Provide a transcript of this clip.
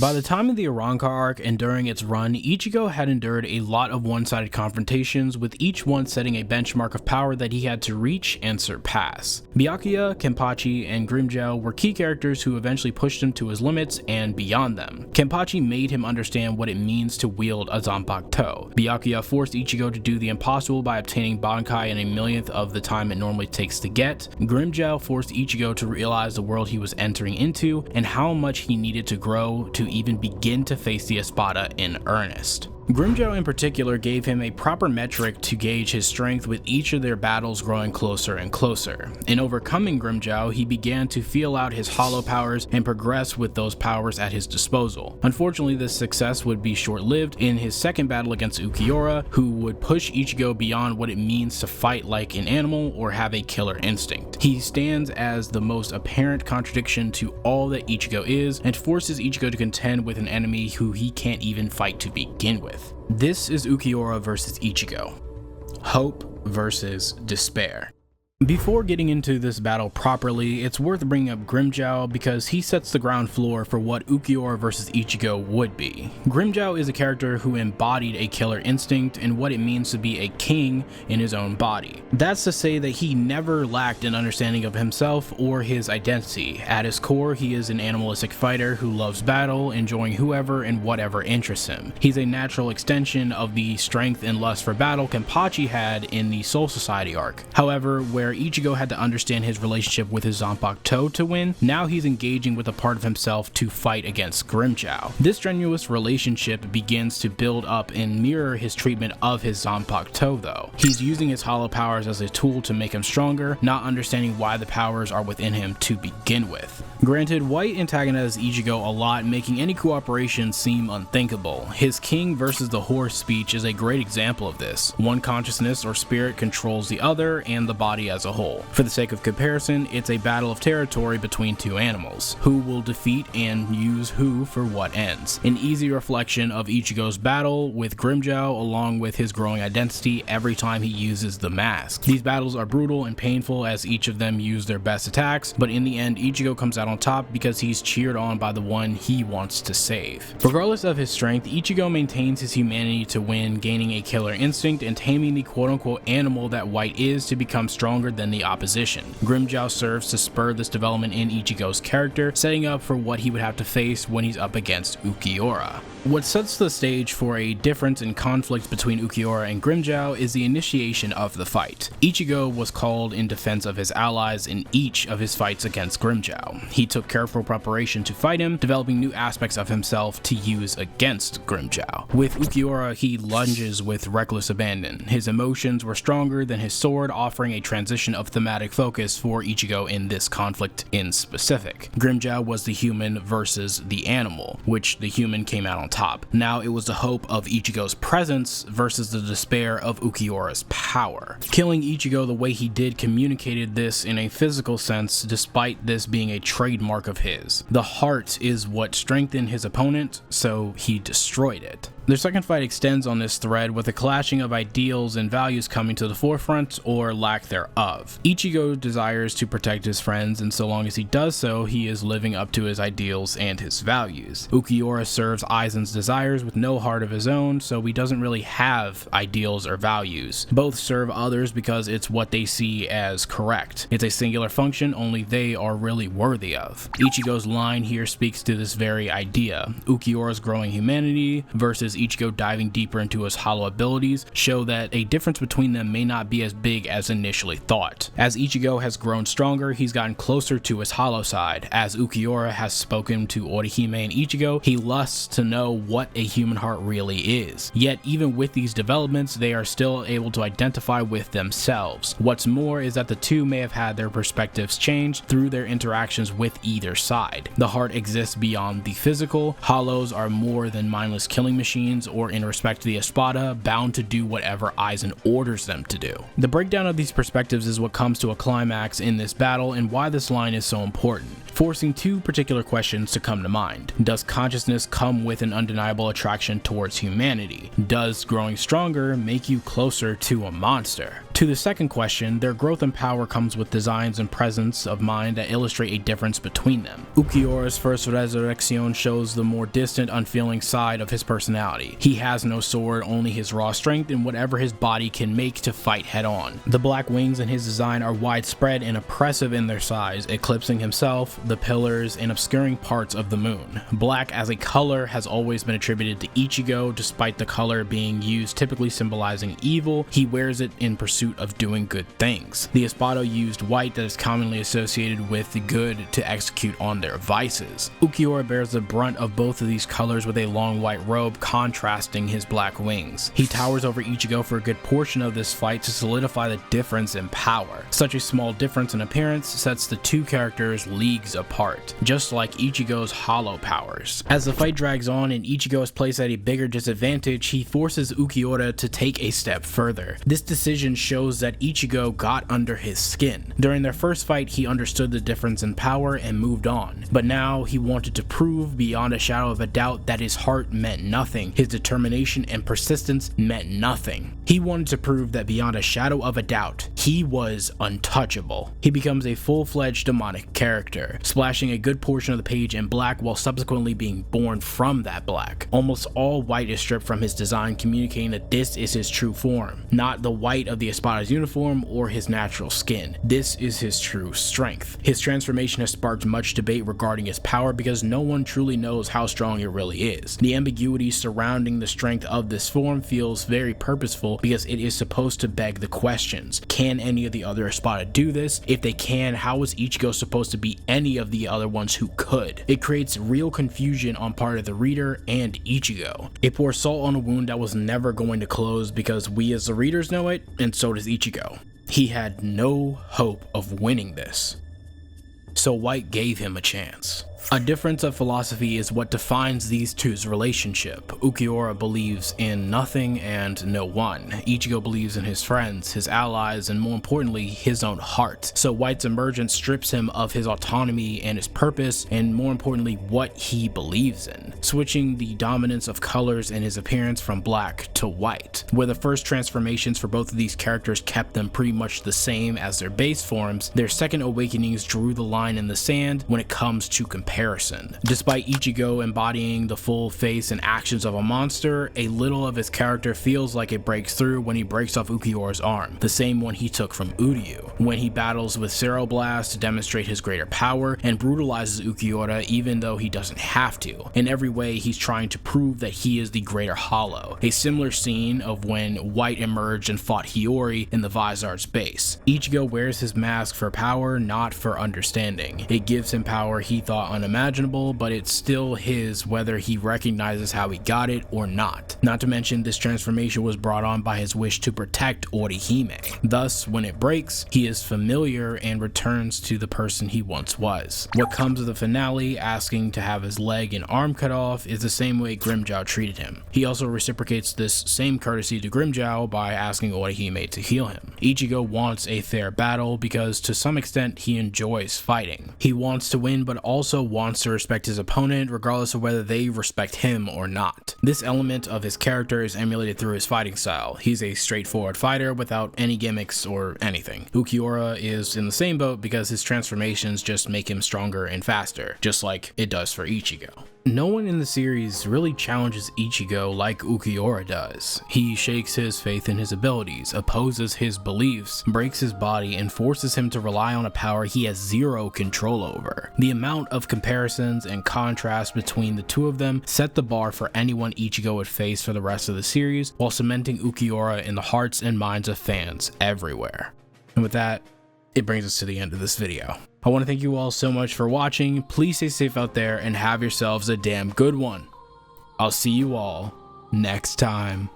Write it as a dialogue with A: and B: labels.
A: By the time of the Arrancar arc and during its run, Ichigo had endured a lot of one-sided confrontations, with each one setting a benchmark of power that he had to reach and surpass. Byakuya, Kenpachi, and Grimmjow were key characters who eventually pushed him to his limits and beyond them. Kenpachi made him understand what it means to wield a Zanpakuto. Byakuya forced Ichigo to do the impossible by obtaining Bankai in a millionth of the time it normally takes to get. Grimmjow forced Ichigo to realize the world he was entering into and how much he needed to grow to even begin to face the Espada in earnest. Grimmjow in particular gave him a proper metric to gauge his strength, with each of their battles growing closer and closer. In overcoming Grimmjow, he began to feel out his hollow powers and progress with those powers at his disposal. Unfortunately, this success would be short-lived in his second battle against Ulquiorra, who would push Ichigo beyond what it means to fight like an animal or have a killer instinct. He stands as the most apparent contradiction to all that Ichigo is, and forces Ichigo to contend with an enemy who he can't even fight to begin with. This is Ulquiorra versus Ichigo. Hope versus despair. Before getting into this battle properly, it's worth bringing up Grimmjow because he sets the ground floor for what Ulquiorra versus Ichigo would be. Grimmjow is a character who embodied a killer instinct and what it means to be a king in his own body. That's to say that he never lacked an understanding of himself or his identity. At his core, he is an animalistic fighter who loves battle, enjoying whoever and whatever interests him. He's a natural extension of the strength and lust for battle Kenpachi had in the Soul Society arc. However, where Ichigo had to understand his relationship with his Zanpakuto to win, now he's engaging with a part of himself to fight against Grimmjow. This strenuous relationship begins to build up and mirror his treatment of his Zanpakuto though. He's using his hollow powers as a tool to make him stronger, not understanding why the powers are within him to begin with. Granted, White antagonizes Ichigo a lot, making any cooperation seem unthinkable. His king versus the horse speech is a great example of this. One consciousness or spirit controls the other and the body as a whole. For the sake of comparison, it's a battle of territory between two animals. Who will defeat and use who for what ends? An easy reflection of Ichigo's battle with Grimmjow, along with his growing identity every time he uses the mask. These battles are brutal and painful as each of them use their best attacks, but in the end Ichigo comes out on top because he's cheered on by the one he wants to save. Regardless of his strength, Ichigo maintains his humanity to win, gaining a killer instinct and taming the quote-unquote animal that White is to become stronger than the opposition. Grimmjow serves to spur this development in Ichigo's character, setting up for what he would have to face when he's up against Ulquiorra. What sets the stage for a difference in conflict between Ulquiorra and Grimmjow is the initiation of the fight. Ichigo was called in defense of his allies in each of his fights against Grimmjow. He took careful preparation to fight him, developing new aspects of himself to use against Grimmjow. With Ulquiorra, he lunges with reckless abandon. His emotions were stronger than his sword, offering a transition of thematic focus for Ichigo in this conflict in specific. Grimmjow was the human versus the animal, which the human came out on top. Now it was the hope of Ichigo's presence versus the despair of Ulquiorra's power. Killing Ichigo the way he did communicated this in a physical sense, despite this being a trademark of his. The heart is what strengthened his opponent, so he destroyed it. Their second fight extends on this thread with a clashing of ideals and values coming to the forefront, or lack thereof. Ichigo desires to protect his friends, and so long as he does so, he is living up to his ideals and his values. Ulquiorra serves Aizen's desires with no heart of his own, so he doesn't really have ideals or values. Both serve others because it's what they see as correct. It's a singular function only they are really worthy of. Ichigo's line here speaks to this very idea. Ulquiorra's growing humanity versus Ichigo diving deeper into his hollow abilities show that a difference between them may not be as big as initially thought. As Ichigo has grown stronger, he's gotten closer to his hollow side. As Ulquiorra has spoken to Orihime and Ichigo, he lusts to know what a human heart really is. Yet even with these developments, they are still able to identify with themselves. What's more is that the two may have had their perspectives changed through their interactions with either side. The heart exists beyond the physical. Hollows are more than mindless killing machines, or in respect to the Espada, bound to do whatever Aizen orders them to do. The breakdown of these perspectives is what comes to a climax in this battle and why this line is so important, forcing two particular questions to come to mind. Does consciousness come with an undeniable attraction towards humanity? Does growing stronger make you closer to a monster? To the second question, their growth and power comes with designs and presence of mind that illustrate a difference between them. Ulquiorra's first resurrection shows the more distant, unfeeling side of his personality. He has no sword, only his raw strength and whatever his body can make to fight head on. The black wings in his design are widespread and oppressive in their size, eclipsing himself, the pillars, and obscuring parts of the moon. Black as a color has always been attributed to Ichigo, despite the color being used typically symbolizing evil. He wears it in pursuit of doing good things. The Espada used white that is commonly associated with the good to execute on their vices. Ulquiorra bears the brunt of both of these colors with a long white robe contrasting his black wings. He towers over Ichigo for a good portion of this fight to solidify the difference in power. Such a small difference in appearance sets the two characters leagues apart, just like Ichigo's hollow powers. As the fight drags on and Ichigo is placed at a bigger disadvantage, he forces Ulquiorra to take a step further. This decision shows that Ichigo got under his skin. During their first fight, he understood the difference in power and moved on, but now he wanted to prove beyond a shadow of a doubt that his heart meant nothing, his determination and persistence meant nothing. He wanted to prove that beyond a shadow of a doubt, he was untouchable. He becomes a full-fledged demonic character, splashing a good portion of the page in black while subsequently being born from that black. Almost all white is stripped from his design, communicating that this is his true form, not the white of the Espada's uniform or his natural skin. This is his true strength. His transformation has sparked much debate regarding his power because no one truly knows how strong it really is. The ambiguity surrounding the strength of this form feels very purposeful because it is supposed to beg the questions. Can any of the other Espada do this? If they can, how is Ichigo supposed to be any of the other ones who could? It creates real confusion on part of the reader and Ichigo. It pours salt on a wound that was never going to close because we as the readers know it, and so does Ichigo. He had no hope of winning this, so White gave him a chance. A difference of philosophy is what defines these two's relationship. Ulquiorra believes in nothing and no one. Ichigo believes in his friends, his allies, and more importantly, his own heart. So White's emergence strips him of his autonomy and his purpose, and more importantly, what he believes in, switching the dominance of colors in his appearance from black to white. Where the first transformations for both of these characters kept them pretty much the same as their base forms, their second awakenings drew the line in the sand when it comes to comparison. Despite Ichigo embodying the full face and actions of a monster, a little of his character feels like it breaks through when he breaks off Ulquiorra's arm, the same one he took from Uryu, when he battles with Ceroblast to demonstrate his greater power and brutalizes Ulquiorra even though he doesn't have to. In every way, he's trying to prove that he is the greater hollow, a similar scene of when White emerged and fought Hiyori in the Vizard's base. Ichigo wears his mask for power, not for understanding. It gives him power he thought unimaginable, but it's still his whether he recognizes how he got it or not. Not to mention, this transformation was brought on by his wish to protect Orihime. Thus, when it breaks, he is familiar and returns to the person he once was. What comes of the finale, asking to have his leg and arm cut off, is the same way Grimmjow treated him. He also reciprocates this same courtesy to Grimmjow by asking Orihime to heal him. Ichigo wants a fair battle because to some extent he enjoys fighting. He wants to win, but also wants to respect his opponent regardless of whether they respect him or not. This element of his character is emulated through his fighting style. He's a straightforward fighter without any gimmicks or anything. Ulquiorra is in the same boat because his transformations just make him stronger and faster, just like it does for Ichigo. No one in the series really challenges Ichigo like Ulquiorra does. He shakes his faith in his abilities, opposes his beliefs, breaks his body, and forces him to rely on a power he has zero control over. The amount of comparisons and contrast between the two of them set the bar for anyone Ichigo would face for the rest of the series, while cementing Ulquiorra in the hearts and minds of fans everywhere. And with that, it brings us to the end of this video. I want to thank you all so much for watching. Please stay safe out there and have yourselves a damn good one. I'll see you all next time.